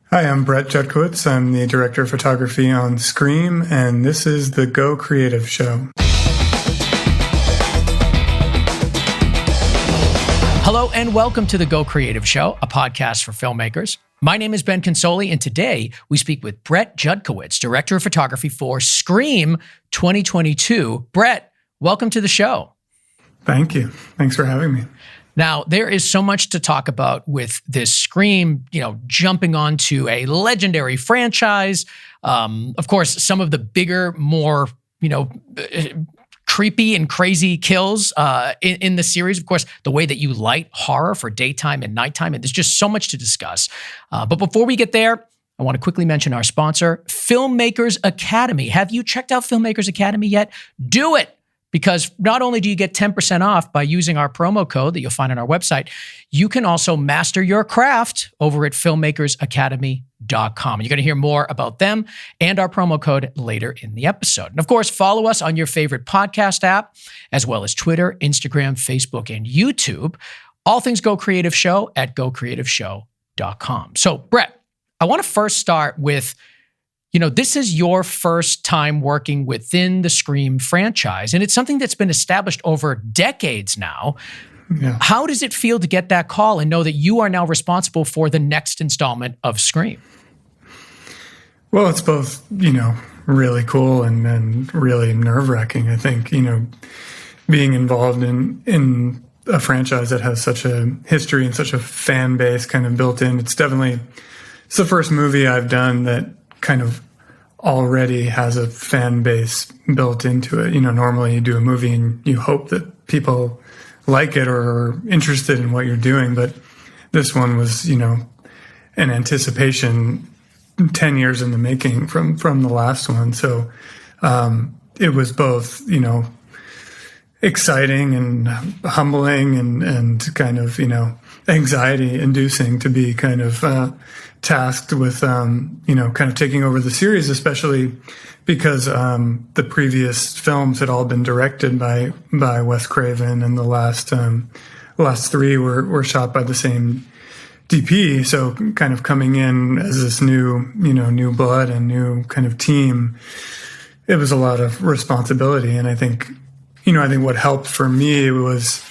Hi, I'm Brett Jutkiewicz. I'm the director of photography on Scream, and this is the Go Creative Show. Hello and welcome to the Go Creative Show, a podcast for filmmakers. My name is Ben Consoli, and today we speak with Brett Jutkiewicz, director of photography for Scream 2022. Brett, welcome to the show. Thank you. Thanks for having me. Now, there is so much to talk about with this Scream, jumping onto a legendary franchise. Of course, some of the bigger, more, creepy and crazy kills in the series. Of course, the way that you light horror for daytime and nighttime. And there's just so much to discuss. But before we get there, I want to quickly mention our sponsor, Filmmakers Academy. Have you checked out Filmmakers Academy yet? Do it! Because not only do you get 10% off by using our promo code that you'll find on our website, you can also master your craft over at filmmakersacademy.com. You're going to hear more about them and our promo code later in the episode. And of course, follow us on your favorite podcast app, as well as Twitter, Instagram, Facebook, and YouTube. All things Go Creative Show at gocreativeshow.com. So, Brett, I want to first start with, this is your first time working within the Scream franchise, and it's something that's been established over decades now. Yeah. How does it feel to get that call and know that you are now responsible for the next installment of Scream? Well, it's both, really cool and really nerve-wracking. I think, being involved in a franchise that has such a history and such a fan base kind of built in. It's the first movie I've done that kind of already has a fan base built into it. Normally you do a movie and you hope that people like it or are interested in what you're doing. But this one was, an anticipation 10 years in the making from the last one. So it was both, exciting and humbling and kind of, anxiety inducing to be kind of tasked with, kind of taking over the series, especially because the previous films had all been directed by Wes Craven, and the last three were shot by the same DP. So kind of coming in as this new blood and new kind of team, it was a lot of responsibility. And I think what helped for me was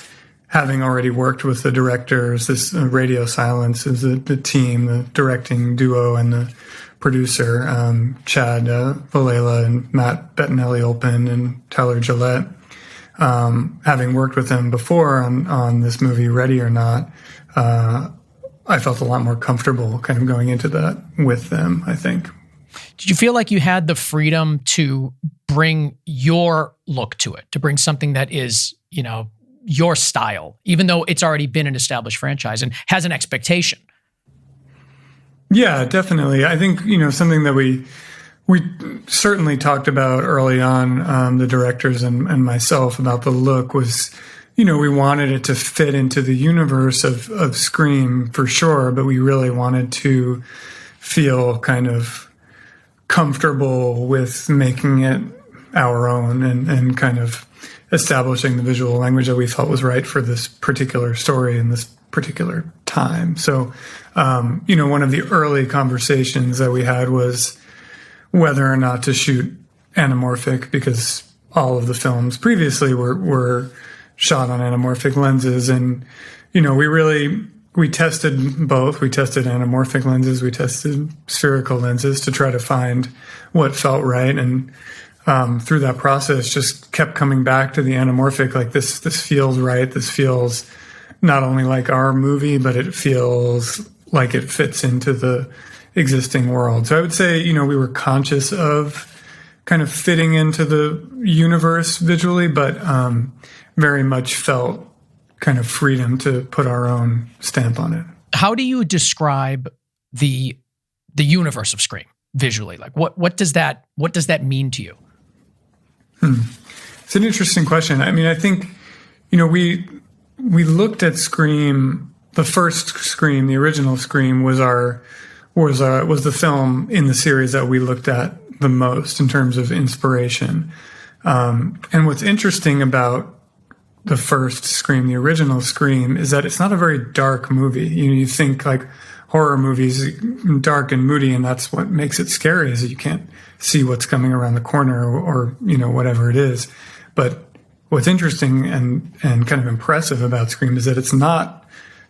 having already worked with the directors. This Radio Silence is the team, the directing duo, and the producer, Chad Valela and Matt Bettinelli-Olpin and Tyler Gillette. Having worked with them before on this movie, Ready or Not, I felt a lot more comfortable kind of going into that with them, I think. Did you feel like you had the freedom to bring your look to it, to bring something that is, your style, even though it's already been an established franchise and has an expectation? Yeah, definitely. I think, something that we certainly talked about early on, the directors and myself, about the look was, we wanted it to fit into the universe of Scream for sure, but we really wanted to feel kind of comfortable with making it our own and kind of establishing the visual language that we felt was right for this particular story in this particular time. So, one of the early conversations that we had was whether or not to shoot anamorphic, because all of the films previously were shot on anamorphic lenses. And, we tested both. We tested anamorphic lenses. We tested spherical lenses to try to find what felt right. And through that process, just kept coming back to the anamorphic, like this feels right. This feels not only like our movie, but it feels like it fits into the existing world. So I would say, we were conscious of kind of fitting into the universe visually, but very much felt kind of freedom to put our own stamp on it. How do you describe the universe of Scream visually? Like what does that mean to you? It's an interesting question. I mean, I think, we looked at Scream, the first Scream, the original Scream was the film in the series that we looked at the most in terms of inspiration. And what's interesting about the first Scream, the original Scream, is that it's not a very dark movie. You think like, horror movies dark and moody, and that's what makes it scary, is that you can't see what's coming around the corner or whatever it is. But what's interesting and kind of impressive about Scream is that it's not,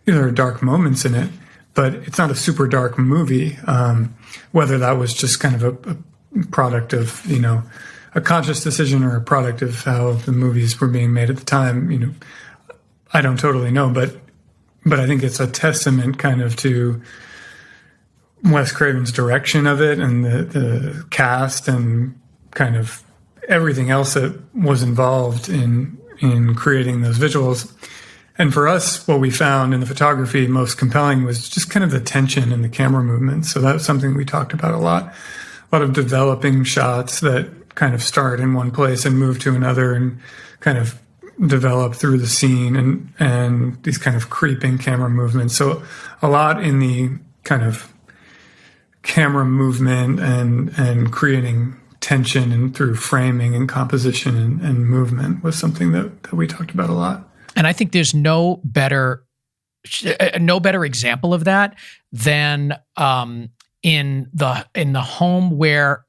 there are dark moments in it, but it's not a super dark movie. Whether that was just kind of a product of, a conscious decision or a product of how the movies were being made at the time, I don't totally know, but I think it's a testament kind of to Wes Craven's direction of it and the cast and kind of everything else that was involved in creating those visuals. And for us, what we found in the photography most compelling was just kind of the tension and the camera movement. So that was something we talked about a lot of developing shots that kind of start in one place and move to another and kind of develop through the scene and these kind of creeping camera movements. So a lot in the kind of camera movement and creating tension and through framing and composition and movement was something that we talked about a lot. And I think there's no better example of that than in the home where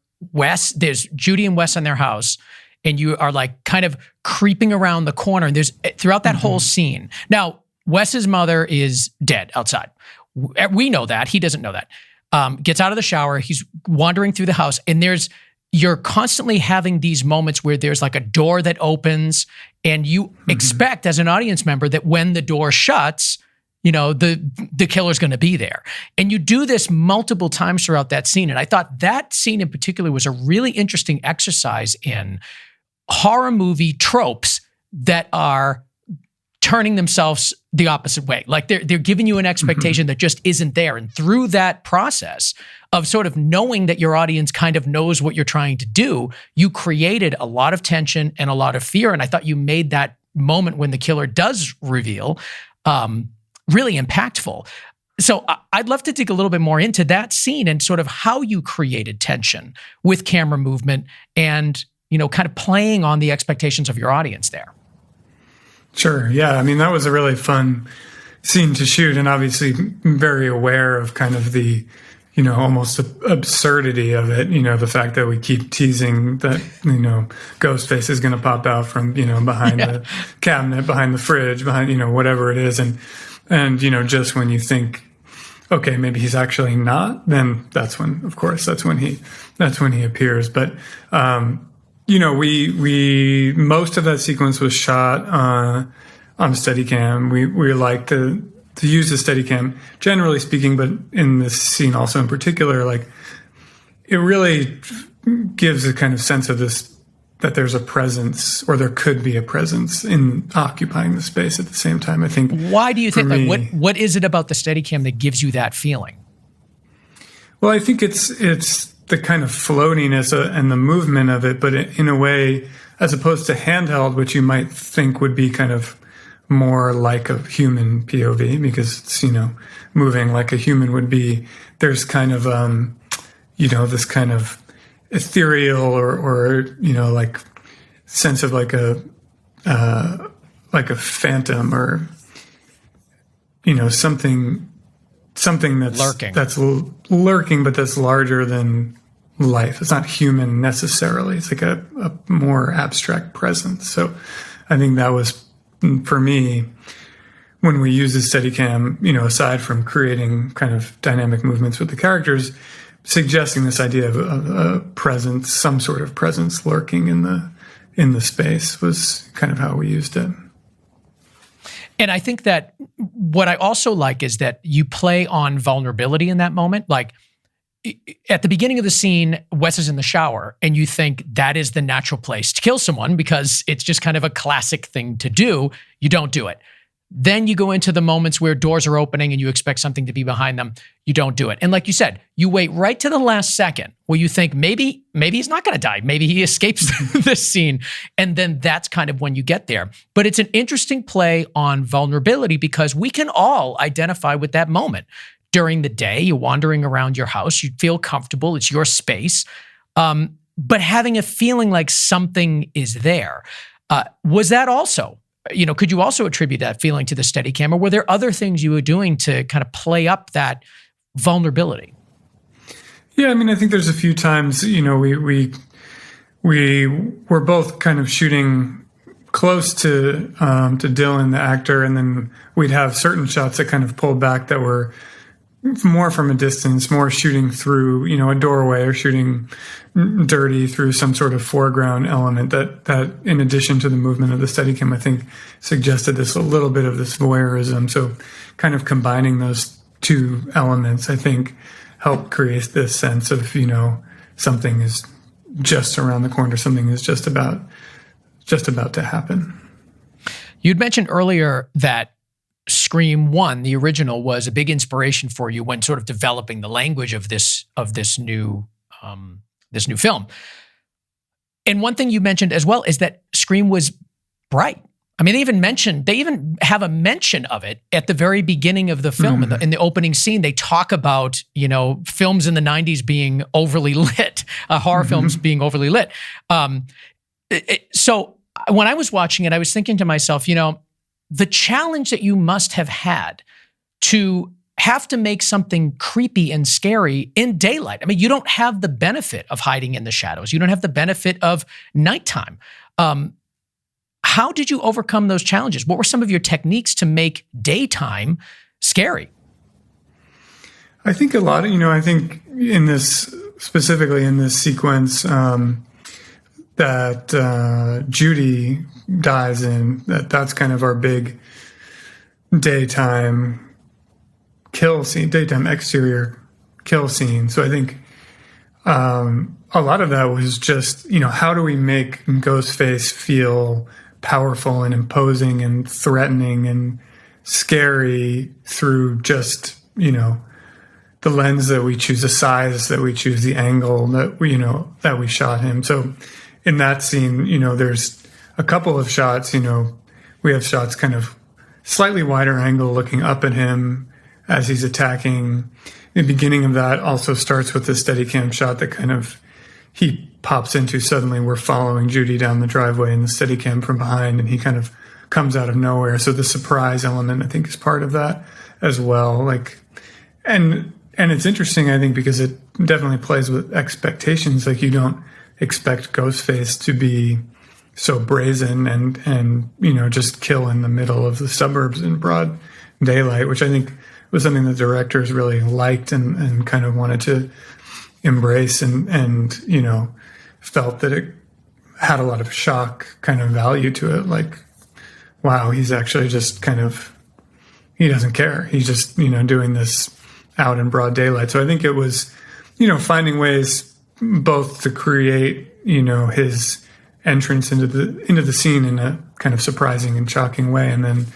there's Judy and Wes in their house, and you are like kind of creeping around the corner. And there's throughout that whole scene. Now, Wes's mother is dead outside. We know that. He doesn't know that. Gets out of the shower. He's wandering through the house, and you're constantly having these moments where there's like a door that opens, and you expect as an audience member that when the door shuts, the killer's going to be there. And you do this multiple times throughout that scene. And I thought that scene in particular was a really interesting exercise in horror movie tropes that are turning themselves the opposite way. Like they're giving you an expectation that just isn't there. And through that process of sort of knowing that your audience kind of knows what you're trying to do, you created a lot of tension and a lot of fear. And I thought you made that moment when the killer does reveal really impactful. So I'd love to dig a little bit more into that scene and sort of how you created tension with camera movement and, kind of playing on the expectations of your audience there. Sure. Yeah. I mean, that was a really fun scene to shoot, and obviously very aware of kind of the, almost absurdity of it. The fact that we keep teasing that, Ghostface is going to pop out from, behind the cabinet, behind the fridge, behind, whatever it is. And, just when you think, okay, maybe he's actually not, then that's when he appears. But, we most of that sequence was shot on Steadicam. We like to use the Steadicam, generally speaking, but in this scene also in particular, like it really gives a kind of sense of this, that there's a presence, or there could be a presence in occupying the space at the same time. I think. Why do you think? Like, what is it about the Steadicam that gives you that feeling? Well, I think it's the kind of floatiness and the movement of it, but in a way, as opposed to handheld, which you might think would be kind of more like a human POV, because it's, moving like a human would be. There's kind of, this kind of ethereal or like sense of like a phantom, or something that's lurking, but that's larger than life. It's not human necessarily. It's like a more abstract presence. So I think that was, for me, when we use the Steadicam, aside from creating kind of dynamic movements with the characters, suggesting this idea of a presence, some sort of presence lurking in the space, was kind of how we used it. And I think that what I also like is that you play on vulnerability in that moment. Like at the beginning of the scene, Wes is in the shower, and you think that is the natural place to kill someone because it's just kind of a classic thing to do. You don't do it. Then you go into the moments where doors are opening and you expect something to be behind them. You don't do it. And like you said, you wait right to the last second where you think maybe he's not going to die. Maybe he escapes this scene. And then that's kind of when you get there. But it's an interesting play on vulnerability because we can all identify with that moment. During the day, you're wandering around your house. You feel comfortable. It's your space. But having a feeling like something is there. Was that also... could you also attribute that feeling to the Steadicam, or were there other things you were doing to kind of play up that vulnerability? Yeah, I mean, I think there's a few times, we were both kind of shooting close to Dylan, the actor, and then we'd have certain shots that kind of pulled back that were more from a distance, more shooting through, a doorway or shooting dirty through some sort of foreground element that in addition to the movement of the Steadicam, I think suggested this a little bit of this voyeurism. So kind of combining those two elements, I think, helped create this sense of, something is just around the corner, something is just about to happen. You'd mentioned earlier that Scream 1, the original, was a big inspiration for you when sort of developing the language of this new film. And one thing you mentioned as well is that Scream was bright. I mean, they even have a mention of it at the very beginning of the film. Mm-hmm. In the opening scene, they talk about, films in the 90s being overly lit, horror films being overly lit. So when I was watching it, I was thinking to myself, the challenge that you must have had to have to make something creepy and scary in daylight. I mean, you don't have the benefit of hiding in the shadows. You don't have the benefit of nighttime. How did you overcome those challenges? What were some of your techniques to make daytime scary? I think a lot of, I think specifically in this sequence that Judy dies in, that's kind of our big daytime kill scene, daytime exterior kill scene. So I think a lot of that was just, how do we make Ghostface feel powerful and imposing and threatening and scary through just, the lens that we choose, the size that we choose, the angle that we shot him. So in that scene, there's a couple of shots, we have shots kind of slightly wider angle looking up at him as he's attacking. The beginning of that also starts with the Steadicam shot that kind of he pops into. Suddenly we're following Judy down the driveway and the Steadicam from behind, and he kind of comes out of nowhere. So the surprise element, I think, is part of that as well. And it's interesting, I think, because it definitely plays with expectations. Like, you don't expect Ghostface to be so brazen and just kill in the middle of the suburbs in broad daylight, which I think was something the directors really liked and kind of wanted to embrace and felt that it had a lot of shock kind of value to it. Like, wow, he's actually just he doesn't care. He's just, doing this out in broad daylight. So I think it was, finding ways both to create, his entrance into the scene in a kind of surprising and shocking way. And then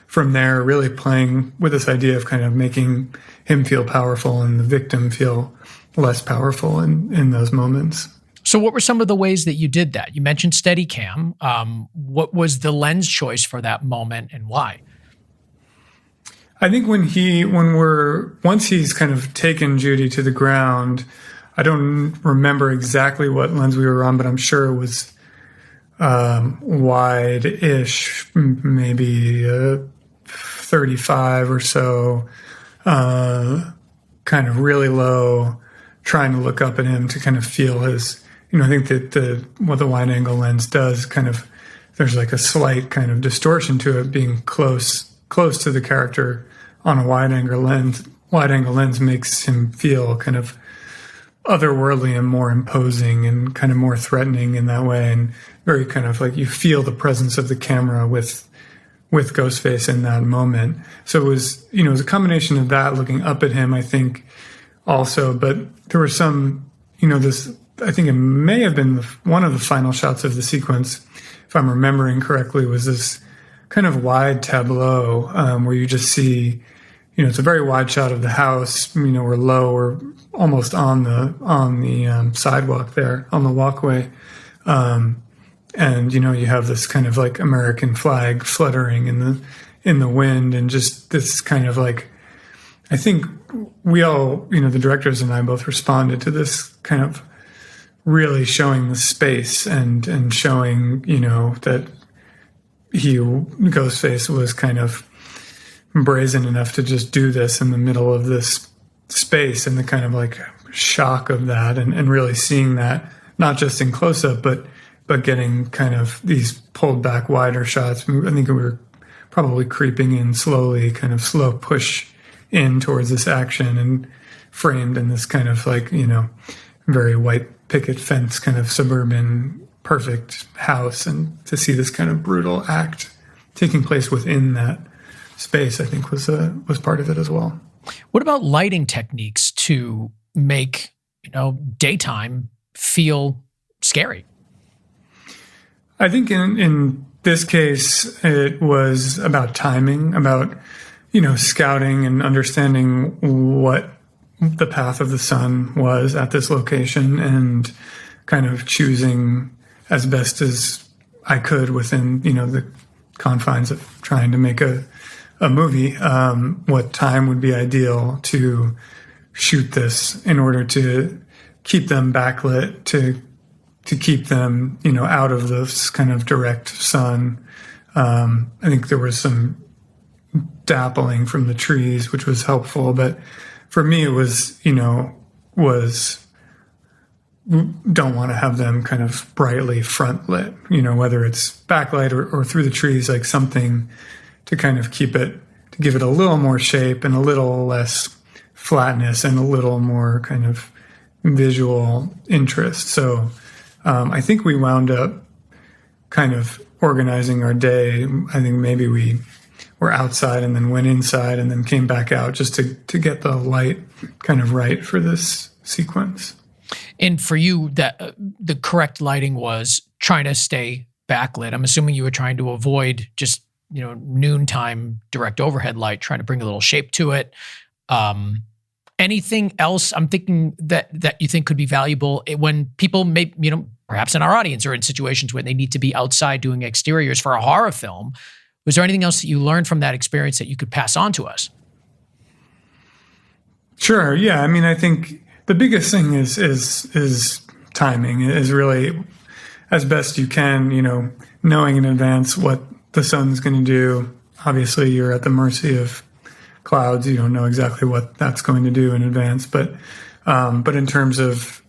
from there, really playing with this idea of kind of making him feel powerful and the victim feel less powerful in those moments. So what were some of the ways that you did that? You mentioned Steadicam. What was the lens choice for that moment and why? I think once he's kind of taken Judy to the ground, I don't remember exactly what lens we were on, but I'm sure it was wide-ish, maybe 35 or so, kind of really low, trying to look up at him to kind of feel his, I think that what the wide angle lens does there's like a slight kind of distortion to it being close to the character on a wide angle lens. Wide angle lens makes him feel kind of otherworldly and more imposing and kind of more threatening in that way, and very kind of like you feel the presence of the camera with Ghostface in that moment. So it was, it was a combination of that, looking up at him, I think, also, but there were some, this, I think it may have been one of the final shots of the sequence, if I'm remembering correctly, was this kind of wide tableau where you just see, it's a very wide shot of the house. We're low, we're almost on the sidewalk there, on the walkway, and you have this kind of like American flag fluttering in the wind, and just this kind of like, I think we all, the directors and I both responded to this kind of really showing the space and showing, that Ghostface was kind of brazen enough to just do this in the middle of this space and the kind of like shock of that, and really seeing that not just in close up, but getting kind of these pulled back wider shots. I think we were probably creeping in slowly, kind of slow push in towards this action, and framed in this kind of like, very white picket fence kind of suburban perfect house, and to see this kind of brutal act taking place within that space, I think was part of it as well. What about lighting techniques to make, daytime feel scary? I think in this case, it was about timing, about, scouting and understanding what the path of the sun was at this location, and kind of choosing as best as I could within, the confines of trying to make a movie, what time would be ideal to shoot this in order to keep them backlit, to keep them, out of this kind of direct sun. I think there was some dappling from the trees, which was helpful, but for me, it was, don't want to have them kind of brightly front lit, whether it's backlight or through the trees, like something to kind of keep it, to give it a little more shape and a little less flatness and a little more kind of visual interest. So I think we wound up kind of organizing our day. I think maybe we were outside and then went inside and then came back out just to get the light kind of right for this sequence. And for you, that the correct lighting was trying to stay backlit. I'm assuming you were trying to avoid just, noontime direct overhead light, trying to bring a little shape to it. Anything else I'm thinking that you think could be valuable when people may, perhaps in our audience or in situations where they need to be outside doing exteriors for a horror film? Was there anything else that you learned from that experience that you could pass on to us? Sure. Yeah. I mean, I think the biggest thing is timing, is really as best you can, knowing in advance what the sun's going to do. Obviously, you're at the mercy of clouds. You don't know exactly what that's going to do in advance. But in terms of,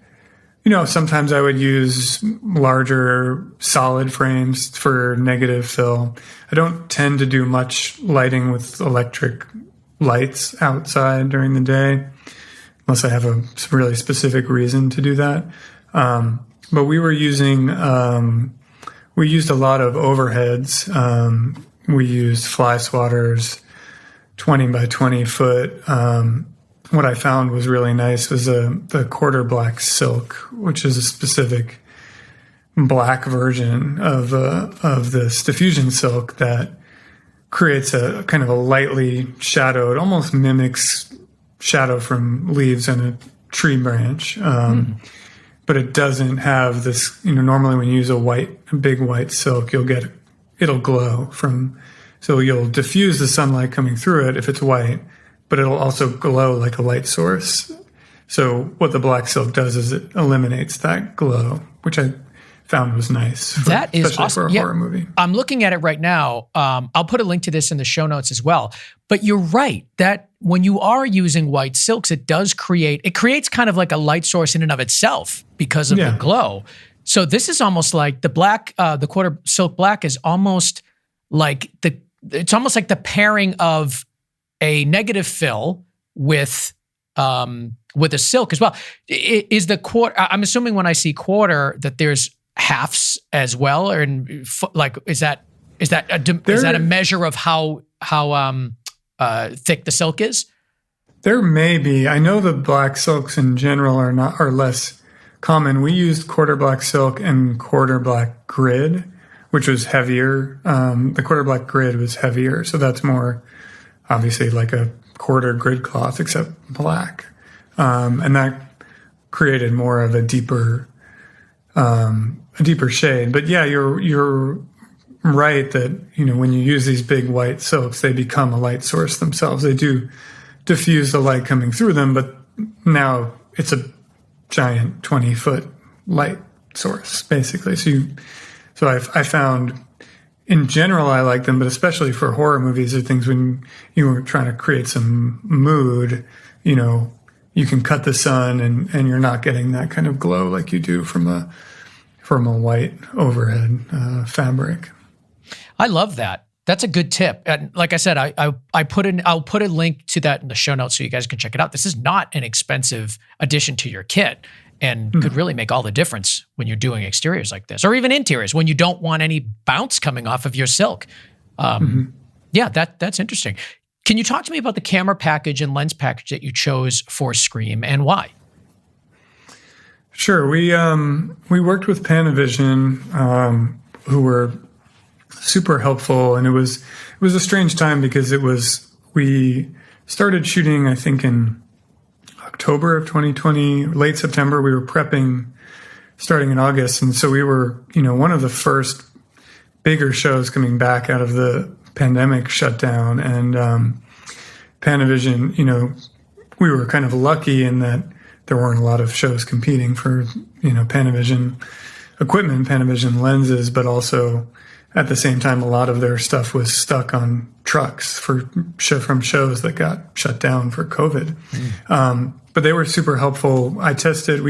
sometimes I would use larger solid frames for negative fill. I don't tend to do much lighting with electric lights outside during the day, unless I have a really specific reason to do that. But we were using, we used a lot of overheads. We used fly swatters, 20 by 20 foot. What I found was really nice was the quarter black silk, which is a specific black version of this diffusion silk that creates a kind of a lightly shadowed, almost mimics shadow from leaves on a tree branch. But it doesn't have this, normally when you use a big white silk, it'll glow so you'll diffuse the sunlight coming through it if it's white, but it'll also glow like a light source. So what the black silk does is it eliminates that glow, which I found was nice. That is especially awesome. For a horror movie. I'm looking at it right now. I'll put a link to this in the show notes as well. But you're right that when you are using white silks, it creates kind of like a light source in and of itself because of the glow. So this is almost like the black, the quarter silk black is almost like it's almost like the pairing of a negative fill with a silk as well. Is the quarter? I'm assuming when I see quarter that there's halves as well, or like is that a measure of how thick the silk is? There may be. I know the black silks in general are less common. We used quarter black silk and quarter black grid, which was heavier. The quarter black grid was heavier, so that's more obviously like a quarter grid cloth, except black, and that created more of a deeper shade. But yeah, you're right that when you use these big white silks, they become a light source themselves. They do diffuse the light coming through them, but now it's a giant 20-foot light source basically. So I found in general I like them, but especially for horror movies or things when you were trying to create some mood, you can cut the sun and you're not getting that kind of glow like you do from a white overhead fabric. I love that. That's a good tip. And like I said, I'll put a link to that in the show notes so you guys can check it out. This is not an expensive addition to your kit and could really make all the difference when you're doing exteriors like this, or even interiors when you don't want any bounce coming off of your silk. Yeah, that's interesting. Can you talk to me about the camera package and lens package that you chose for Scream and why? Sure. We worked with Panavision, who were super helpful, and it was a strange time because we started shooting, I think, in October of 2020, late September. We were prepping starting in August, and so we were, one of the first bigger shows coming back out of the pandemic shutdown, and Panavision, we were kind of lucky in that there weren't a lot of shows competing for, Panavision equipment, Panavision lenses, but also at the same time, a lot of their stuff was stuck on trucks from shows that got shut down for COVID. But they were super helpful. We tested,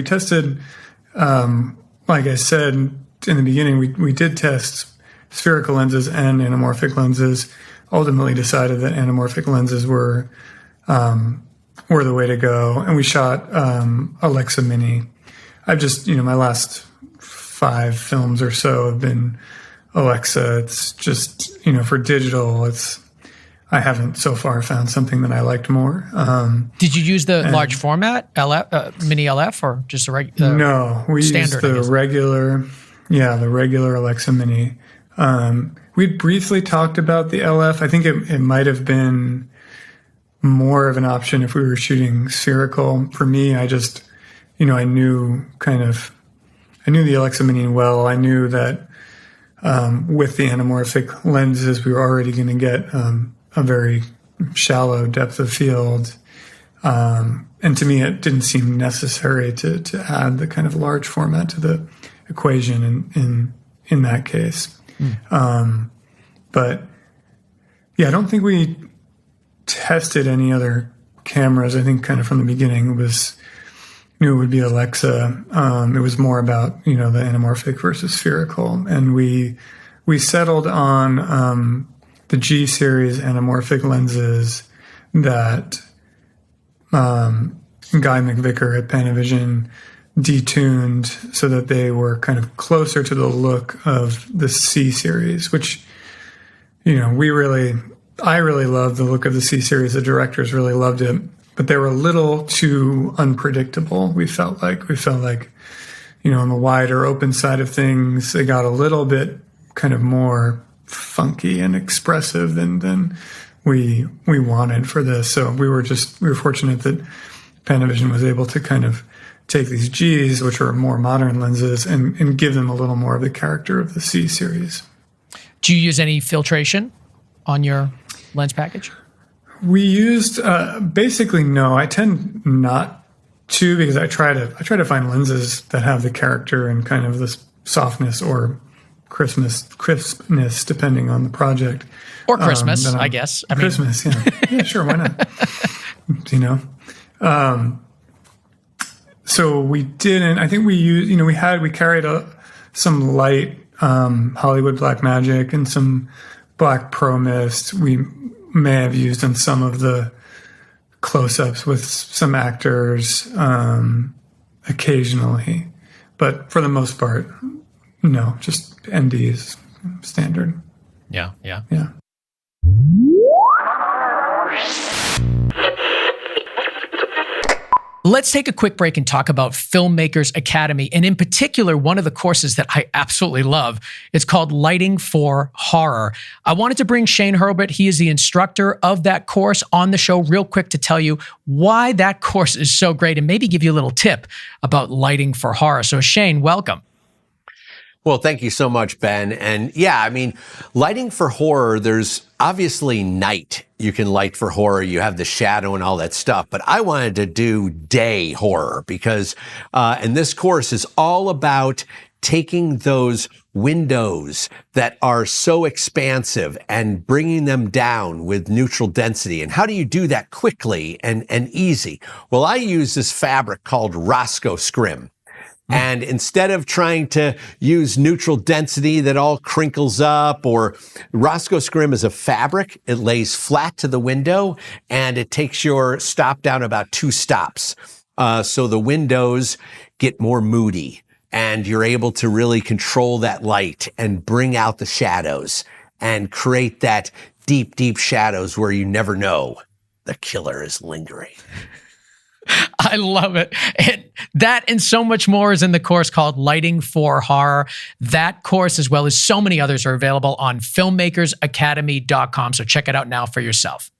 like I said in the beginning, we did test spherical lenses and anamorphic lenses. Ultimately decided that anamorphic lenses were the way to go. And we shot Alexa Mini. I've just, my last 5 films or so have been Alexa. It's just, for digital, I haven't so far found something that I liked more. Did you use the large format LF, mini LF, or just a regular? No, we used the regular Alexa Mini. We'd briefly talked about the LF. I think it might have been more of an option if we were shooting spherical. For me, I just, I knew the Alexa Mini well. I knew that with the anamorphic lenses, we were already going to get a very shallow depth of field. And to me, it didn't seem necessary to add the kind of large format to the equation in that case. But yeah, I don't think we tested any other cameras. I think kind of from the beginning knew it would be Alexa. It was more about, the anamorphic versus spherical. And we settled on the G series anamorphic lenses that Guy McVicker at Panavision detuned so that they were kind of closer to the look of the C series, which, I really loved the look of the C series. The directors really loved it, but they were a little too unpredictable. We felt like, on the wider open side of things, they got a little bit kind of more funky and expressive than we wanted for this. So we were fortunate that Panavision was able to kind of take these Gs, which are more modern lenses, and give them a little more of the character of the C series. Do you use any filtration on your lens package? We used basically no. I tend not to because I try to find lenses that have the character and kind of this softness or crispness depending on the project. Or Christmas, I guess. Christmas, yeah. Yeah, sure, why not? So we didn't. I think we used. We carried some light Hollywood Black Magic and some Black Pro Mist. We may have used in some of the close-ups with some actors occasionally, but for the most part, no, just NDs standard. Yeah. Let's take a quick break and talk about Filmmakers Academy, and in particular, one of the courses that I absolutely love. It's called Lighting for Horror. I wanted to bring Shane Hurlbut. He is the instructor of that course on the show real quick to tell you why that course is so great and maybe give you a little tip about lighting for horror. So Shane, welcome. Well, thank you so much, Ben. And yeah, lighting for horror, there's obviously night. You can light for horror. You have the shadow and all that stuff. But I wanted to do day horror because, and this course is all about taking those windows that are so expansive and bringing them down with neutral density. And how do you do that quickly and easy? Well, I use this fabric called Roscoe Scrim. And instead of trying to use neutral density that all crinkles up, or Roscoe Scrim is a fabric, it lays flat to the window and it takes your stop down about 2 stops. So the windows get more moody and you're able to really control that light and bring out the shadows and create that deep, deep shadows where you never know the killer is lingering. I love it. And that and so much more is in the course called Lighting for Horror. That course, as well as so many others, are available on filmmakersacademy.com. So check it out now for yourself.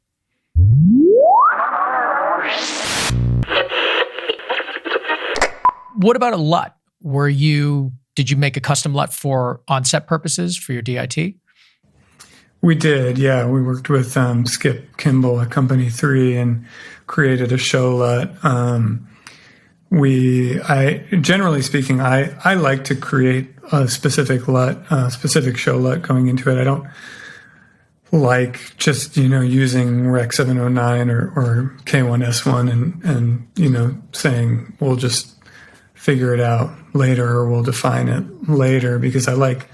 What about a LUT? Did you make a custom LUT for on-set purposes for your DIT? We did, yeah. We worked with Skip Kimball at Company 3 and created a show LUT. Generally speaking, I like to create a specific LUT, specific show LUT going into it. I don't like just, using Rec 709 or K1S1 and saying we'll just figure it out later or we'll define it later, because I like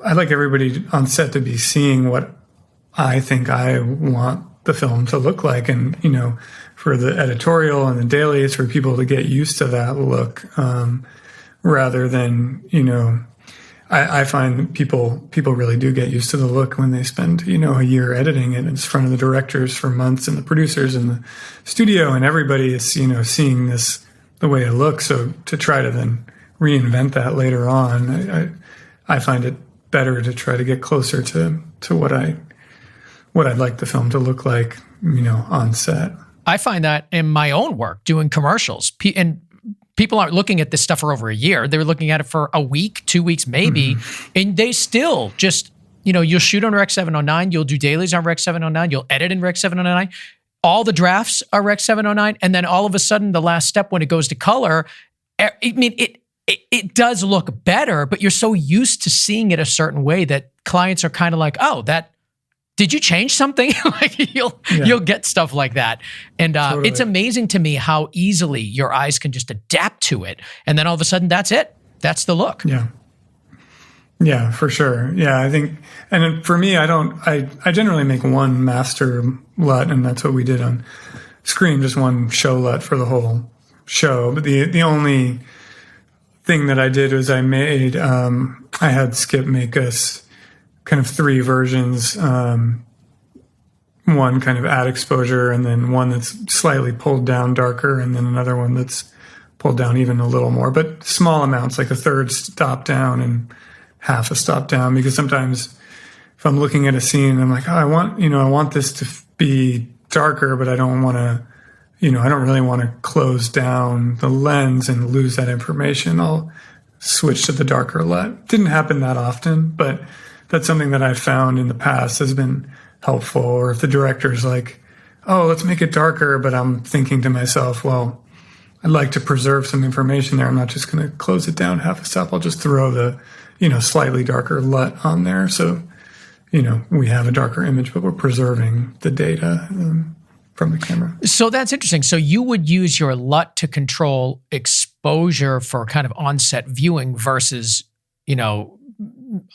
everybody on set to be seeing what I think I want the film to look like. And, for the editorial and the daily, it's for people to get used to that look, rather than, I find that people really do get used to the look when they spend, a year editing it in front of the directors for months and the producers in the studio, and everybody is, seeing this the way it looks. So to try to then reinvent that later on, I find it better to try to get closer to what I'd like the film to look like, on set. I find that in my own work doing commercials, and people aren't looking at this stuff for over a year. They're looking at it for a week, 2 weeks, maybe. And they still just, you'll shoot on Rec 709, you'll do dailies on Rec 709, you'll edit in Rec 709. All the drafts are Rec 709. And then all of a sudden, the last step when it goes to color, it does look better, but you're so used to seeing it a certain way that clients are kind of like, oh, did you change something? Like you'll get stuff like that. And Totally. It's amazing to me how easily your eyes can just adapt to it. And then all of a sudden, that's it. That's the look. Yeah. Yeah, for sure. Yeah, I think, and then for me, I generally make one master LUT, and that's what we did on Scream, just one show LUT for the whole show. But the only thing that I did was I had Skip make us kind of 3 versions, one kind of add exposure, and then one that's slightly pulled down darker, and then another one that's pulled down even a little more, but small amounts, like a third stop down and half a stop down, because sometimes if I'm looking at a scene, I'm like, oh, I want this to be darker, but I don't want to, I don't really want to close down the lens and lose that information. I'll switch to the darker LUT. Didn't happen that often, but that's something that I've found in the past has been helpful. Or if the director's like, oh, let's make it darker, but I'm thinking to myself, well, I'd like to preserve some information there. I'm not just going to close it down half a step. I'll just throw the, slightly darker LUT on there. So, we have a darker image, but we're preserving the data from the camera. So that's interesting. So you would use your LUT to control exposure for kind of on-set viewing versus,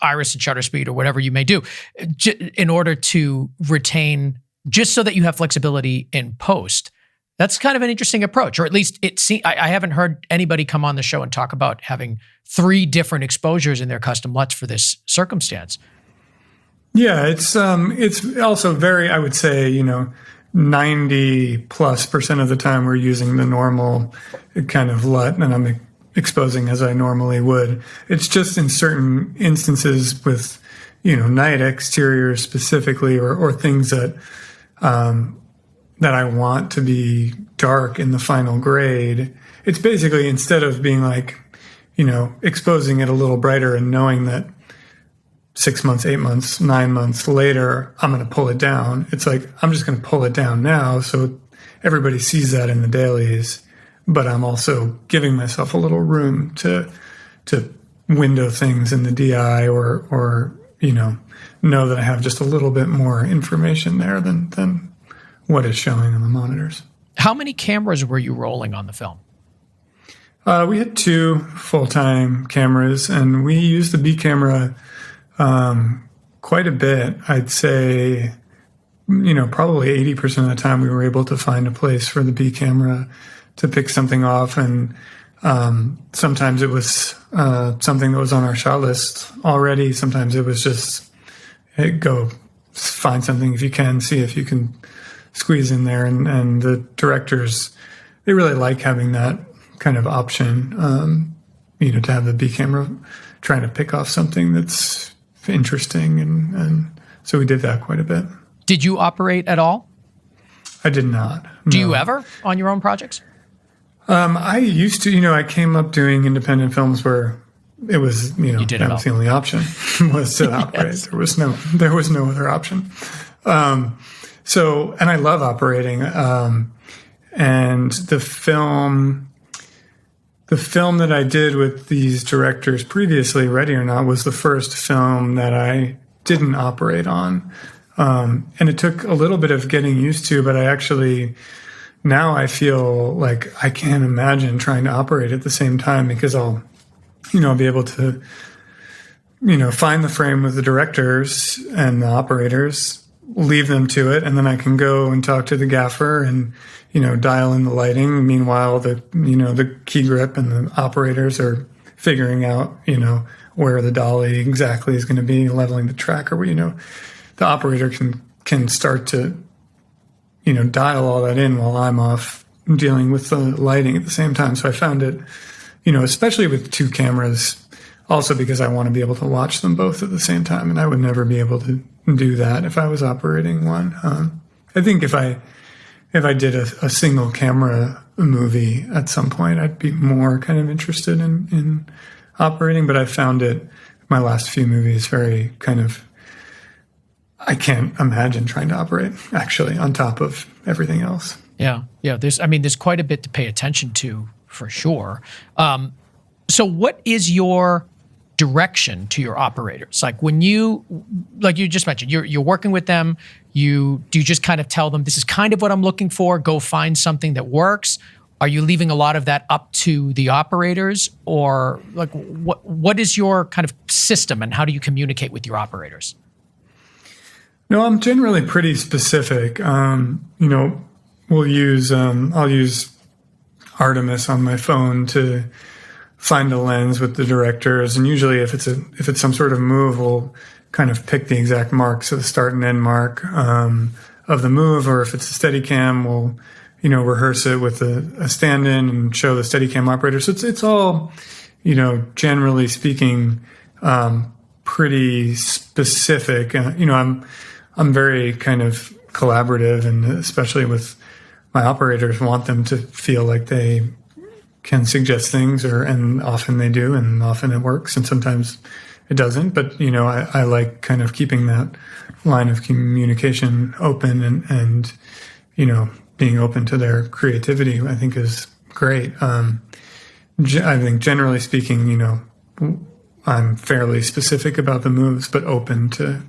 iris and shutter speed or whatever you may do in order to retain, just so that you have flexibility in post. That's kind of an interesting approach, or at least I haven't heard anybody come on the show and talk about having 3 different exposures in their custom LUTs for this circumstance. Yeah, it's also very, I would say, 90+% of the time we're using the normal kind of LUT, and I'm exposing as I normally would. It's just in certain instances with, night exteriors specifically, or things that I want to be dark in the final grade. It's basically, instead of being like, exposing it a little brighter and knowing that 6 months, 8 months, 9 months later, I'm going to pull it down. It's like, I'm just going to pull it down now. So everybody sees that in the dailies but I'm also giving myself a little room to window things in the DI or know that I have just a little bit more information there than what is showing on the monitors. How many cameras were you rolling on the film? We had 2 full-time cameras, and we used the B camera quite a bit. I'd say, probably 80% of the time we were able to find a place for the B camera to pick something off. And sometimes it was something that was on our shot list already. Sometimes it was just, hey, go find something if you can, see if you can squeeze in there. And the directors, they really like having that kind of option, to have the B camera trying to pick off something that's interesting. And so we did that quite a bit. Did you operate at all? I did not. Do you ever on your own projects? I used to, I came up doing independent films where it was, that was the only option was to operate. Yes. There was no other option. And I love operating. And the film that I did with these directors previously, Ready or Not, was the first film that I didn't operate on. And it took a little bit of getting used to, but now I feel like I can't imagine trying to operate at the same time, because I'll be able to, find the frame with the directors and the operators, leave them to it, and then I can go and talk to the gaffer and, dial in the lighting. Meanwhile, the key grip and the operators are figuring out, where the dolly exactly is going to be, leveling the track, or, the operator can start to, dial all that in while I'm off dealing with the lighting at the same time. So I found it, especially with 2 cameras, also because I want to be able to watch them both at the same time. And I would never be able to do that if I was operating one. I think if I did a single camera movie at some point, I'd be more kind of interested in operating. But I found it, my last few movies, very kind of, I can't imagine trying to operate actually on top of everything else. Yeah. There's quite a bit to pay attention to for sure. So what is your direction to your operators? Like when you just mentioned, you're working with them, do you just kind of tell them, this is kind of what I'm looking for, go find something that works? Are you leaving a lot of that up to the operators, or like what is your kind of system, and how do you communicate with your operators? No, I'm generally pretty specific. I'll use Artemis on my phone to find a lens with the directors, and usually if it's some sort of move, we'll kind of pick the exact marks, so the start and end mark of the move, or if it's a Steadicam, we'll rehearse it with a stand-in and show the Steadicam operator. So it's all, generally speaking, pretty specific. I'm very kind of collaborative, and especially with my operators, want them to feel like they can suggest things, and often they do, and often it works, and sometimes it doesn't. But I like kind of keeping that line of communication open, and being open to their creativity, I think is great. I think generally speaking, I'm fairly specific about the moves, but open to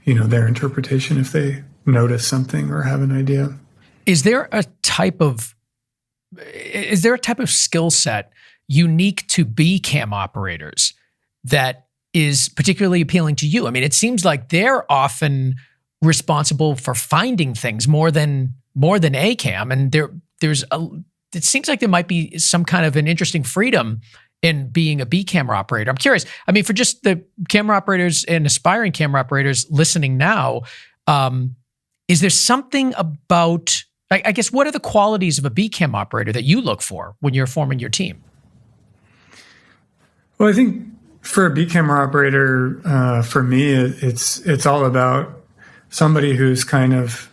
their interpretation if they notice something or have an idea. Is there a type of skill set unique to B cam operators that is particularly appealing to you? I mean, it seems like they're often responsible for finding things more than A cam, and it seems like there might be some kind of an interesting freedom in being a B camera operator. I'm curious. I mean, for just the camera operators and aspiring camera operators listening now, is there something about, I guess, what are the qualities of a B cam operator that you look for when you're forming your team? Well, I think for a B camera operator, for me, it's all about somebody who's kind of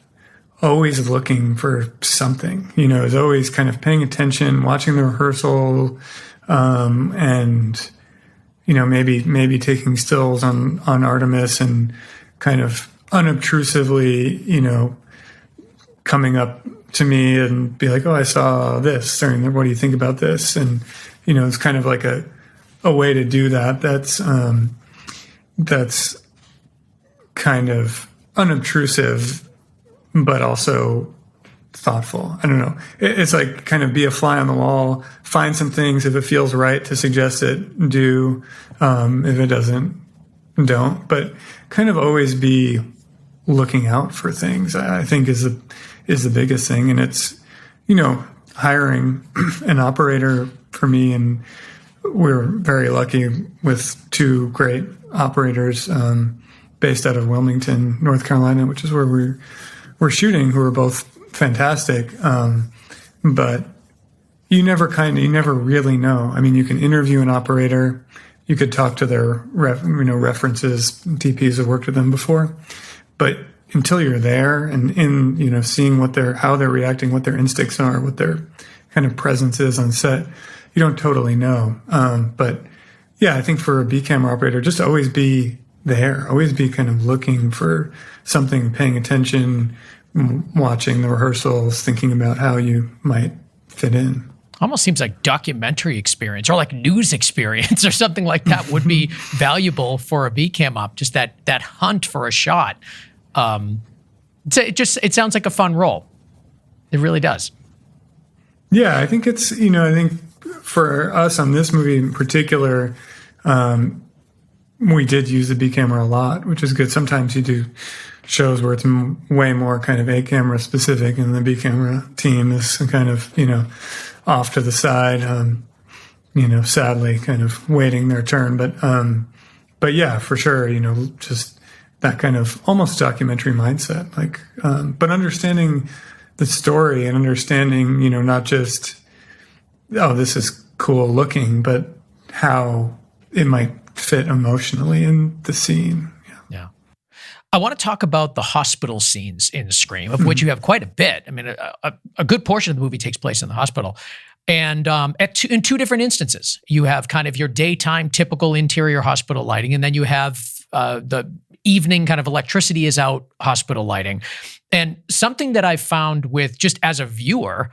always looking for something, is always kind of paying attention, watching the rehearsal, and maybe taking stills on Artemis, and kind of unobtrusively coming up to me and be like, oh, I saw this, or what do you think about this? And, it's kind of like a way to do that. That's kind of unobtrusive, but also thoughtful. I don't know. It's like kind of be a fly on the wall, find some things. If it feels right to suggest it, do. If it doesn't, don't. But kind of always be looking out for things, I think is the biggest thing. And it's, hiring an operator for me, and we're very lucky with two great operators based out of Wilmington, North Carolina, which is where we're shooting, who are both fantastic. But you never really know. I mean, you can interview an operator, you could talk to their references, DPs have worked with them before, but until you're there and in, seeing how they're reacting, what their instincts are, what their kind of presence is on set, you don't totally know. But yeah, I think for a B camera operator, just always be there, always be kind of looking for something, paying attention, watching the rehearsals, thinking about how you might fit in. Almost seems like documentary experience or like news experience or something like that would be valuable for a B cam op. Just that hunt for a shot. It sounds like a fun role. It really does. Yeah, I think it's, I think for us on this movie in particular, we did use the B camera a lot, which is good. Sometimes you do shows where it's way more kind of A camera specific, and the B camera team is kind of, off to the side, sadly kind of waiting their turn. But yeah, for sure, just that kind of almost documentary mindset, like, but understanding the story and understanding, not just, oh, this is cool looking, but how it might fit emotionally in the scene. Yeah. I want to talk about the hospital scenes in Scream, of which you have quite a bit. I mean, a good portion of the movie takes place in the hospital. And in two different instances, you have kind of your daytime typical interior hospital lighting, and then you have the evening kind of electricity is out hospital lighting. And something that I found with just as a viewer,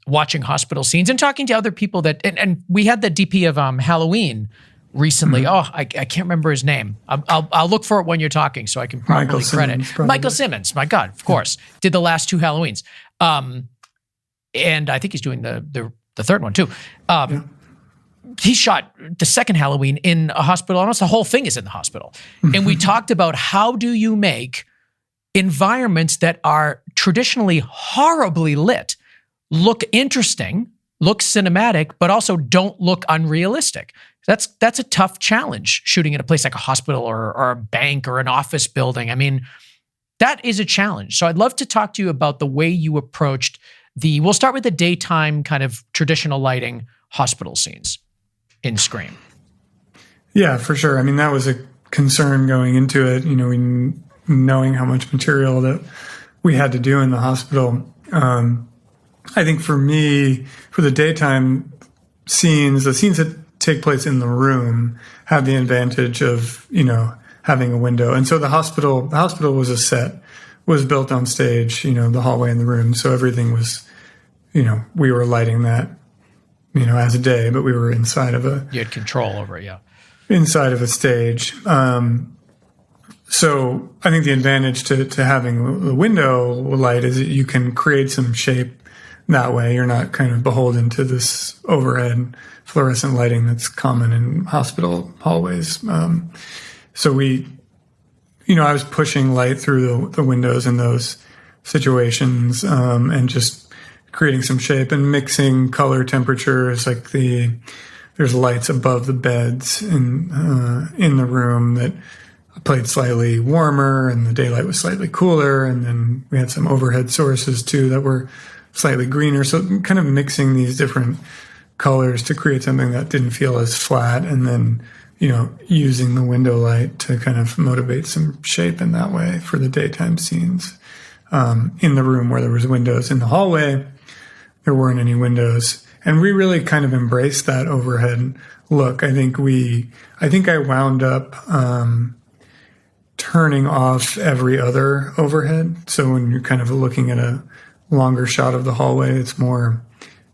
watching hospital scenes and talking to other people and we had the DP of Halloween recently. Mm-hmm. I can't remember his name. I'll look for it when you're talking so I can properly credit. Michael Simmons, my God, of course, did the last two Halloweens. And I think he's doing the third one too. He shot the second Halloween in a hospital. Almost the whole thing is in the hospital. And we talked about how do you make environments that are traditionally horribly lit look interesting, look cinematic, but also don't look unrealistic. That's a tough challenge, shooting at a place like a hospital or a bank or an office building. I mean, that is a challenge. So I'd love to talk to you about the way you approached we'll start with the daytime kind of traditional lighting hospital scenes in Scream. Yeah, for sure. I mean, that was a concern going into it, knowing how much material that we had to do in the hospital. I think for me, for the daytime scenes, the scenes that take place in the room have the advantage of, having a window. And so the hospital was a set, was built on stage, the hallway and the room. So everything was, we were lighting that, as a day, but we were inside of you had control over it, yeah. Inside of a stage. So I think the advantage to having the window light is that you can create some shape that way. You're not kind of beholden to this overhead fluorescent lighting that's common in hospital hallways. So I was pushing light through the windows in those situations, and just creating some shape and mixing color temperatures. Like there's lights above the beds in the room that played slightly warmer, and the daylight was slightly cooler. And then we had some overhead sources too that were slightly greener. So kind of mixing these different colors to create something that didn't feel as flat, and then, using the window light to kind of motivate some shape in that way for the daytime scenes. In the room where there was windows. In the hallway, there weren't any windows. And we really kind of embraced that overhead look. I think I wound up turning off every other overhead. So when you're kind of looking at a longer shot of the hallway. It's more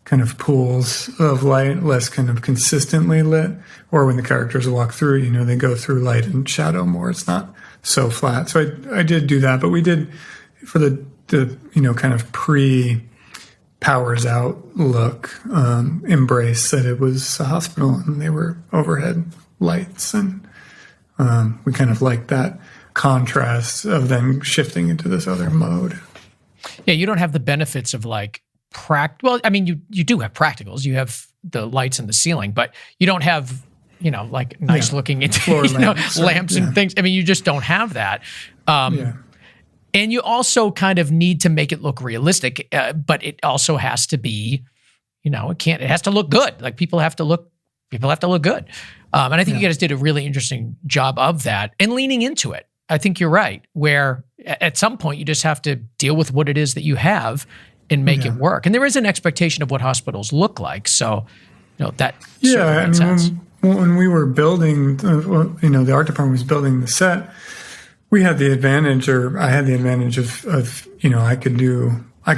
kind of pools of light, less kind of consistently lit. Or when the characters walk through, you know, they go through light and shadow more. It's not so flat. So I did do that, but we did for the you know, kind of powers out look, embrace that it was a hospital and they were overhead lights. And we kind of liked that contrast of them shifting into this other mode. Yeah, you don't have the benefits of like well, I mean, you do have practicals. You have the lights in the ceiling, but you don't have, you know, like nice looking into lamps and things. I mean, you just don't have that. And you also kind of need to make it look realistic, but it also has to be, you know, it has to look good. Like people have to look good. And I think you guys did a really interesting job of that and leaning into it. I think you're right, where at some point you just have to deal with what it is that you have and make it work. And there is an expectation of what hospitals look like. So, you know, that I mean, sense. When we were building, you know, the art department was building the set, we had the advantage, or I had the advantage of, you know, I could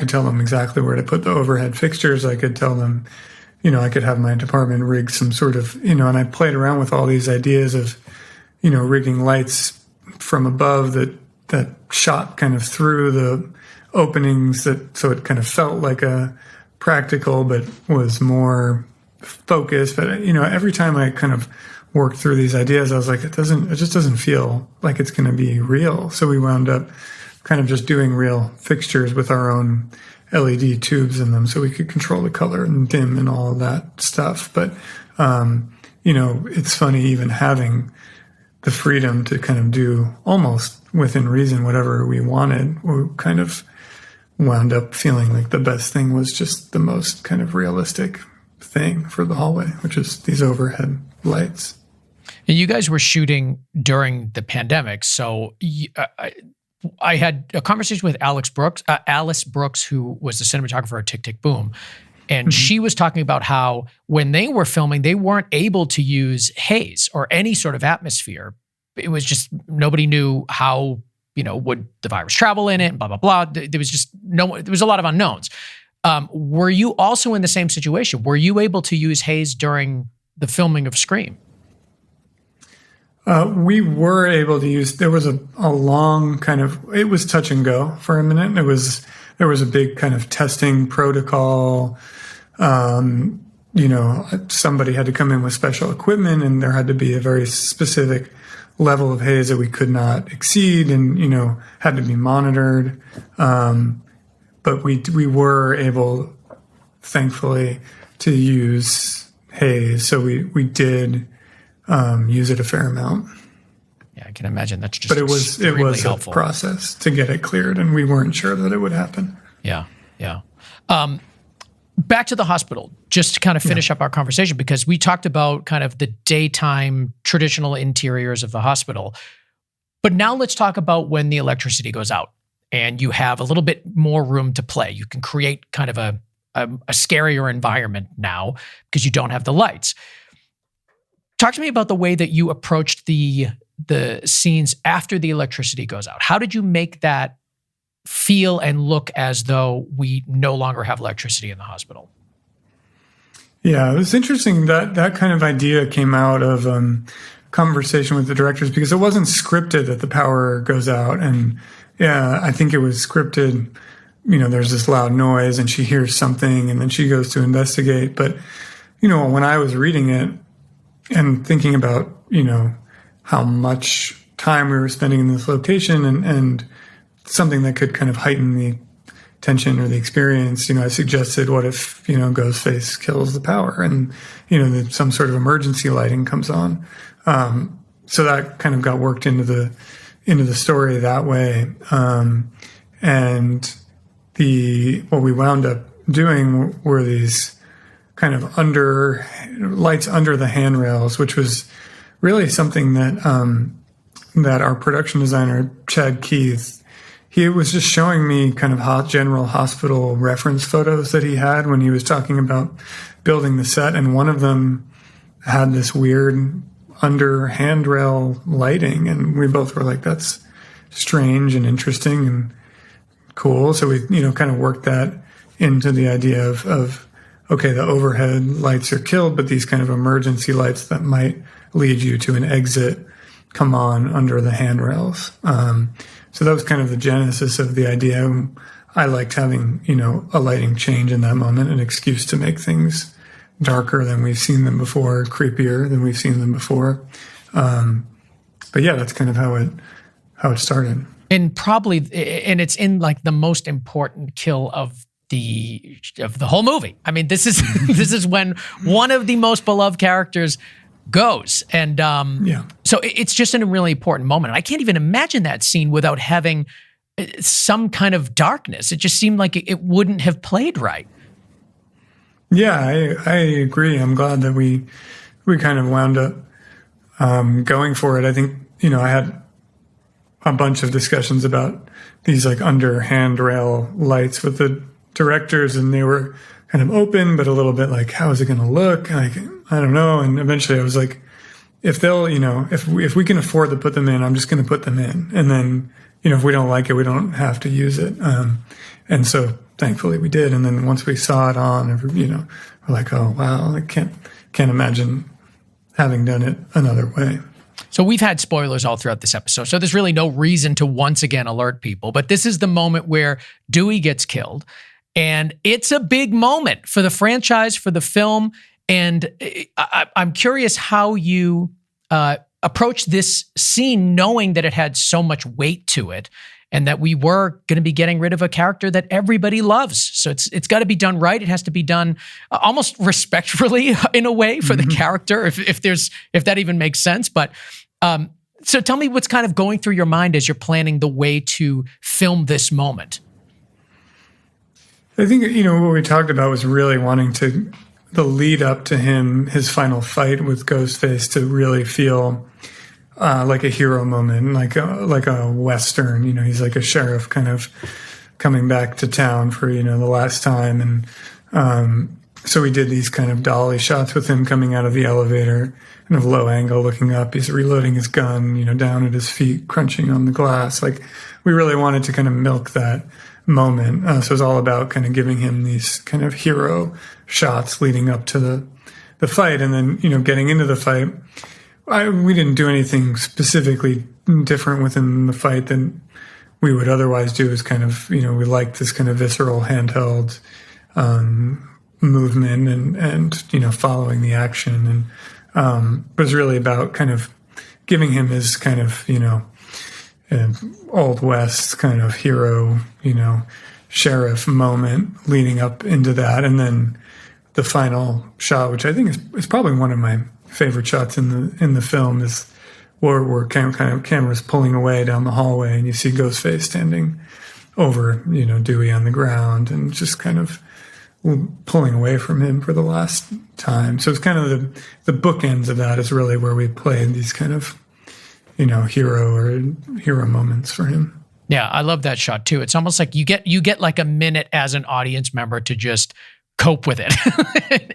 tell them exactly where to put the overhead fixtures. I could tell them, you know, I could have my department rig some sort of, you know, and I played around with all these ideas of, you know, rigging lights from above that shot kind of through the openings so it kind of felt like a practical, but was more focused. But, you know, every time I kind of worked through these ideas, I was like, it just doesn't feel like it's going to be real. So we wound up kind of just doing real fixtures with our own LED tubes in them so we could control the color and dim and all of that stuff. But, you know, it's funny even having the freedom to kind of do almost within reason whatever we wanted. We kind of wound up feeling like the best thing was just the most kind of realistic thing for the hallway, which is these overhead lights. And you guys were shooting during the pandemic. So I had a conversation with Alice Brooks, who was the cinematographer at Tick, Tick, Boom. And she was talking about how when they were filming, they weren't able to use haze or any sort of atmosphere. It was just, nobody knew how, you know, would the virus travel in it and blah, blah, blah. There was a lot of unknowns. Were you also in the same situation? Were you able to use haze during the filming of Scream? We were able to use, there was a long kind of, it was touch and go for a minute. There was a big kind of testing protocol. You know, somebody had to come in with special equipment and there had to be a very specific level of haze that we could not exceed and, you know, had to be monitored. But we were able, thankfully, to use haze. So we did use it a fair amount. Yeah, I can imagine that's just. But it was helpful. A process to get it cleared, and we weren't sure that it would happen. Yeah. Back to the hospital, just to kind of finish up our conversation, because we talked about kind of the daytime traditional interiors of the hospital. But now let's talk about when the electricity goes out and you have a little bit more room to play. You can create kind of a scarier environment now because you don't have the lights. Talk to me about the way that you approached the scenes after the electricity goes out. How did you make that feel and look as though we no longer have electricity in the hospital? Yeah, it was interesting that kind of idea came out of conversation with the directors because it wasn't scripted that the power goes out. And yeah, I think it was scripted, you know, there's this loud noise and she hears something and then she goes to investigate. But, you know, when I was reading it and thinking about, you know, how much time we were spending in this location and something that could kind of heighten the tension or the experience, you know, I suggested, what if, you know, Ghostface kills the power and, you know, some sort of emergency lighting comes on. So that kind of got worked into the story that way. And what we wound up doing were these kind of lights under the handrails, which was really something that our production designer, Chad Keith, he was just showing me kind of general hospital reference photos that he had when he was talking about building the set. And one of them had this weird under handrail lighting. And we both were like, that's strange and interesting and cool. So we, kind of worked that into the idea of okay, the overhead lights are killed, but these kind of emergency lights that might lead you to an exit come on under the handrails. So that was kind of the genesis of the idea. I liked having, a lighting change in that moment, an excuse to make things darker than we've seen them before, creepier than we've seen them before. But yeah, that's kind of how it started. And it's in like the most important kill of the whole movie. I mean, this is this is when one of the most beloved characters goes, and so it's just in a really important moment. I can't even imagine that scene without having some kind of darkness. It just seemed like it wouldn't have played right. Yeah, I agree. I'm glad that we kind of wound up going for it. I think I had a bunch of discussions about these like under handrail lights with the directors, and they were kind of open, but a little bit like, how is it going to look? Like, I don't know. And eventually I was like, if they'll, if we can afford to put them in, I'm just going to put them in. And then, if we don't like it, we don't have to use it. And so thankfully we did. And then once we saw it on, we're like, oh, wow, I can't imagine having done it another way. So we've had spoilers all throughout this episode, so there's really no reason to once again alert people. But this is the moment where Dewey gets killed. And it's a big moment for the franchise, for the film. And I'm curious how you approach this scene, knowing that it had so much weight to it and that we were going to be getting rid of a character that everybody loves. So it's got to be done right. It has to be done almost respectfully in a way for the character, if that even makes sense. But so tell me what's kind of going through your mind as you're planning the way to film this moment. I think, what we talked about was really wanting the lead up to his final fight with Ghostface to really feel like a hero moment, like a Western. He's like a sheriff kind of coming back to town for, the last time. And so we did these kind of dolly shots with him coming out of the elevator, kind of low angle looking up. He's reloading his gun, down at his feet, crunching on the glass. Like, we really wanted to kind of milk that moment. So it was all about kind of giving him these kind of hero shots leading up to the fight. And then, getting into the fight, we didn't do anything specifically different within the fight than we would otherwise do. Is kind of, we liked this kind of visceral handheld movement and following the action. And it was really about kind of giving him his kind of, Old West kind of hero, sheriff moment leading up into that. And then the final shot, which I think is probably one of my favorite shots in the film, is where kind of camera's pulling away down the hallway and you see Ghostface standing over, Dewey on the ground and just kind of pulling away from him for the last time. So it's kind of the bookends of that is really where we played these kind of, hero moments for him. Yeah, I love that shot too. It's almost like you get like a minute as an audience member to just cope with it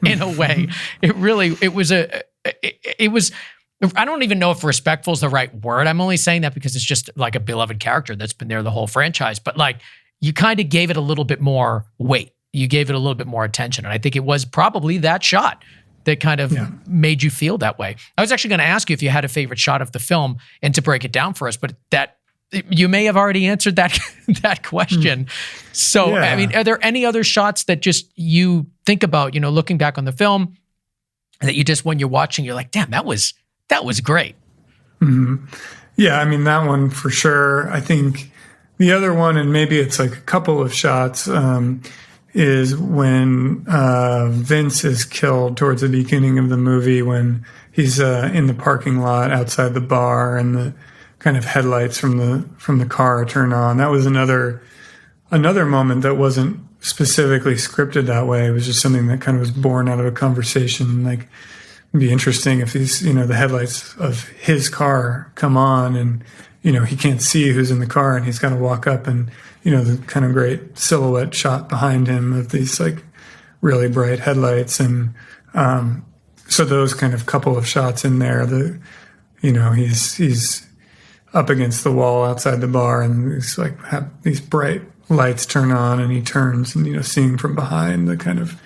in a way. It was, I don't even know if respectful is the right word. I'm only saying that because it's just like a beloved character that's been there the whole franchise. But like, you kind of gave it a little bit more weight. You gave it a little bit more attention. And I think it was probably that shot that kind of made you feel that way. I was actually going to ask you if you had a favorite shot of the film and to break it down for us, but that you may have already answered that question. So, yeah. I mean, are there any other shots that just you think about, looking back on the film that you just, when you're watching, you're like, damn, that was great. Mm-hmm. Yeah. I mean, that one for sure. I think the other one, and maybe it's like a couple of shots, is when Vince is killed towards the beginning of the movie when he's in the parking lot outside the bar and the kind of headlights from the car turn on. That was another moment that wasn't specifically scripted that way. It was just something that kind of was born out of a conversation. Like, it'd be interesting if these, the headlights of his car come on and, he can't see who's in the car and he's got to walk up and, the kind of great silhouette shot behind him of these like really bright headlights. And so those kind of couple of shots in there, he's up against the wall outside the bar and he's like have these bright lights turn on and he turns and, seeing from behind the kind of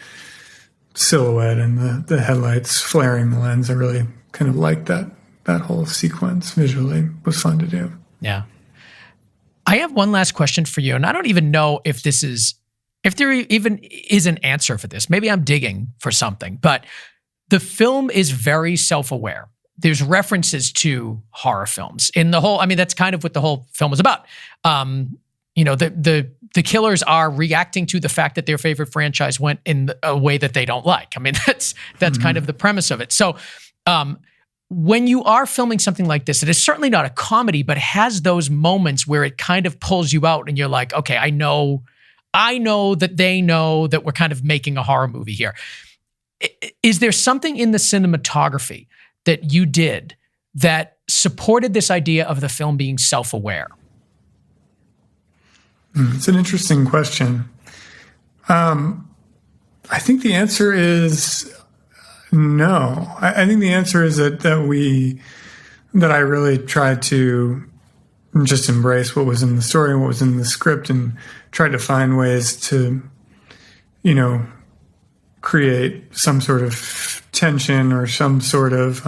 silhouette and the headlights flaring the lens. I really kind of liked that whole sequence visually. It was fun to do. Yeah. I have one last question for you, and I don't even know if there even is an answer for this. Maybe I'm digging for something, but the film is very self-aware. There's references to horror films in the whole. I mean, that's kind of what the whole film is about. The killers are reacting to the fact that their favorite franchise went in a way that they don't like. I mean, that's kind of the premise of it. So, when you are filming something like this, it is certainly not a comedy, but has those moments where it kind of pulls you out and you're like, okay, I know that they know that we're kind of making a horror movie here. Is there something in the cinematography that you did that supported this idea of the film being self-aware? It's an interesting question. I think the answer is no. I think the answer is that I really tried to just embrace what was in the story and what was in the script and tried to find ways to, create some sort of tension or some sort of,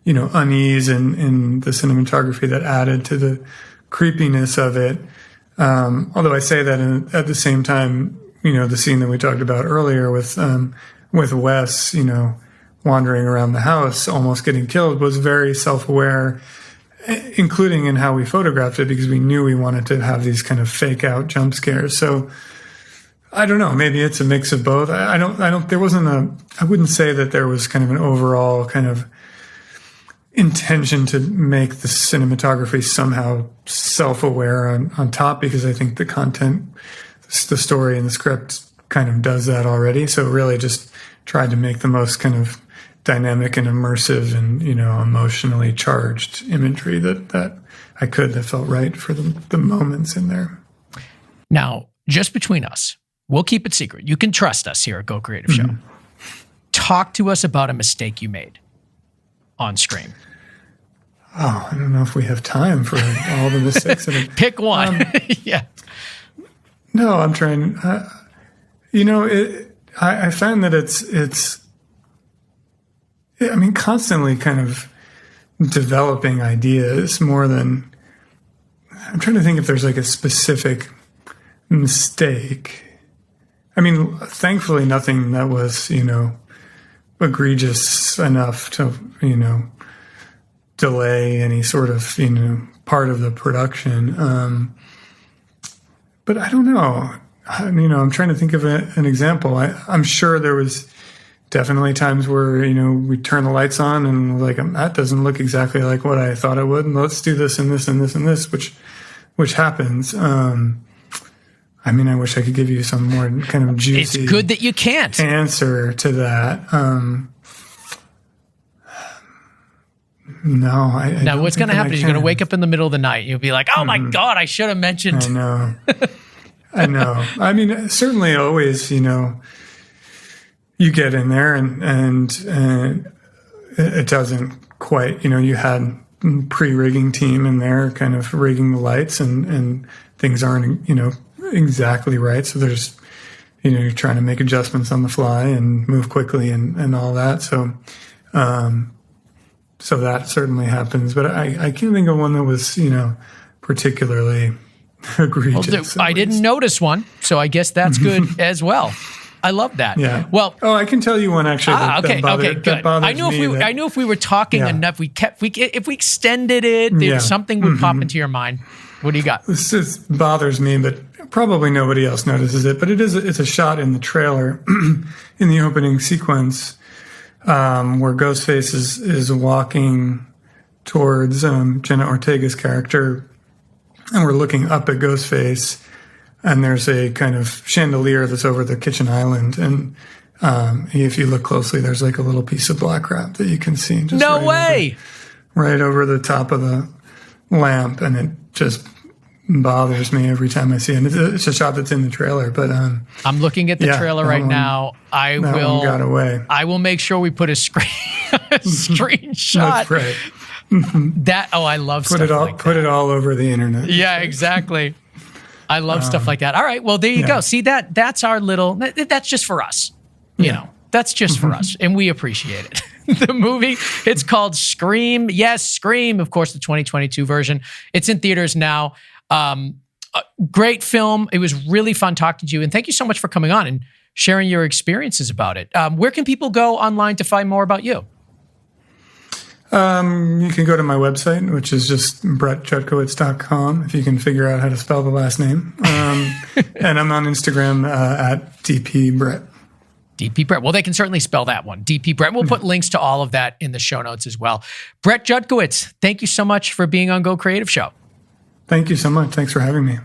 unease in the cinematography that added to the creepiness of it. Although I say that at the same time, the scene that we talked about earlier with Wes, wandering around the house, almost getting killed, was very self-aware, including in how we photographed it, because we knew we wanted to have these kind of fake out jump scares. So I don't know, maybe it's a mix of both. I wouldn't say that there was kind of an overall kind of intention to make the cinematography somehow self-aware on top, because I think the content, the story and the script kind of does that already. So really just tried to make the most kind of dynamic and immersive and, emotionally charged imagery that I could, that felt right for the moments in there. Now, just between us, we'll keep it secret. You can trust us here at Go Creative Show. Talk to us about a mistake you made on screen. Oh, I don't know if we have time for all the mistakes. Pick one. Yeah. No, I'm trying. I find that it's constantly kind of developing ideas more than. I'm trying to think if there's like a specific mistake. I mean, thankfully, nothing that was, egregious enough to, delay any sort of, part of the production. But I don't know. I'm trying to think of an example. I'm sure there was definitely times where, we turn the lights on and like, that doesn't look exactly like what I thought it would. And let's do this and this and this and this, which happens. I wish I could give you some more kind of juicy. It's good that you can't answer to that. No, now what's going to happen is you're going to wake up in the middle of the night. You'll be like, "Oh my God, I should have mentioned." I know. Certainly, always, you get in there and it doesn't quite. You had pre-rigging team in there, kind of rigging the lights, and things aren't, exactly right. So there's, you're trying to make adjustments on the fly and move quickly and all that. So, so that certainly happens, but I can't think of one that was, particularly egregious. Well, I didn't notice one, so I guess that's good as well. I love that. Yeah. Well, I can tell you one actually. Okay, good. I knew if we were talking enough, if we extended it, something would pop into your mind. What do you got? This bothers me, but probably nobody else notices it. But it's a shot in the trailer in the opening sequence where Ghostface is walking towards Jenna Ortega's character, and we're looking up at Ghostface, and there's a kind of chandelier that's over the kitchen island, and if you look closely, there's like a little piece of black wrap that you can see. Just right over the top of the lamp, and it just bothers me every time I see it. It's a shot that's in the trailer, but I'm looking at the trailer right now. That one got away. I will make sure we put a screenshot. That's right. I love put stuff it all like that. Put it all over the internet. Yeah, exactly. I love stuff like that. All right. Well, there you go. See that's our little, that's just for us. You know, that's just for us. And we appreciate it. The movie, it's called Scream. Yes, Scream. Of course, the 2022 version. It's in theaters now. Great film. It was really fun talking to you. And thank you so much for coming on and sharing your experiences about it. Where can people go online to find more about you? You can go to my website, which is just brettjutkiewicz.com, if you can figure out how to spell the last name. And I'm on Instagram at dpbrett. DP Brett. Well, they can certainly spell that one. DP Brett. We'll put links to all of that in the show notes as well. Brett Jutkiewicz, thank you so much for being on Go Creative Show. Thank you so much. Thanks for having me.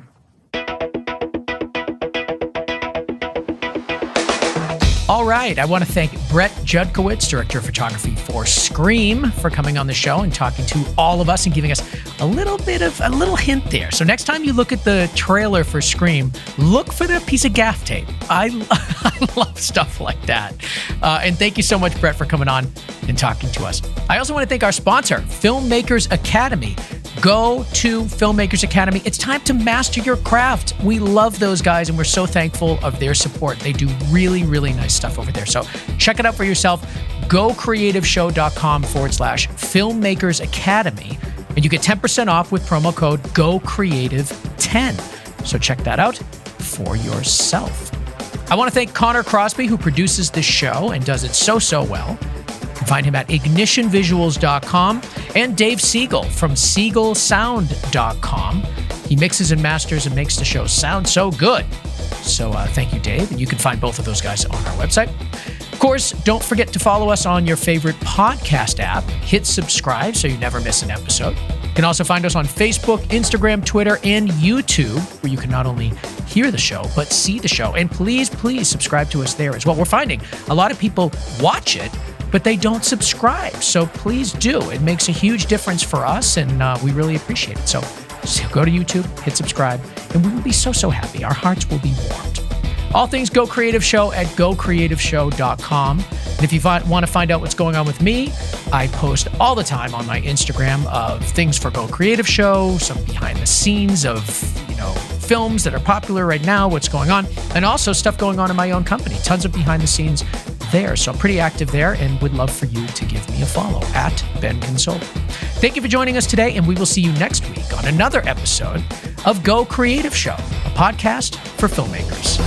All right. I want to thank Brett Jutkiewicz, Director of Photography for Scream, for coming on the show and talking to all of us and giving us a little hint there. So next time you look at the trailer for Scream, look for the piece of gaff tape. I love stuff like that. And thank you so much, Brett, for coming on and talking to us. I also want to thank our sponsor, Filmmakers Academy. Go to Filmmakers Academy. It's time to master your craft. We love those guys, and we're so thankful of their support. They do really, really nice stuff over there. So check it out for yourself. GoCreativeshow.com/Filmmakers Academy, and you get 10% off with promo code GoCreative10. So check that out for yourself. I want to thank Connor Crosby, who produces this show and does it so well. You can find him at ignitionvisuals.com, and Dave Siegel from siegelsound.com. He mixes and masters and makes the show sound so good. So thank you, Dave. And you can find both of those guys on our website. Of course, don't forget to follow us on your favorite podcast app. Hit subscribe so you never miss an episode. You can also find us on Facebook, Instagram, Twitter, and YouTube, where you can not only hear the show, but see the show. And please subscribe to us there as well. We're finding a lot of people watch it, but they don't subscribe. So please do. It makes a huge difference for us, and we really appreciate it. So go to YouTube, hit subscribe, and we will be so happy. Our hearts will be warmed. All things Go Creative Show at gocreativeshow.com. And if you want to find out what's going on with me, I post all the time on my Instagram of things for Go Creative Show, some behind the scenes of, films that are popular right now, what's going on, and also stuff going on in my own company. Tons of behind the scenes there. So I'm pretty active there and would love for you to give me a follow at Ben Consoli. Thank you for joining us today, and we will see you next week on another episode of Go Creative Show, a podcast for filmmakers.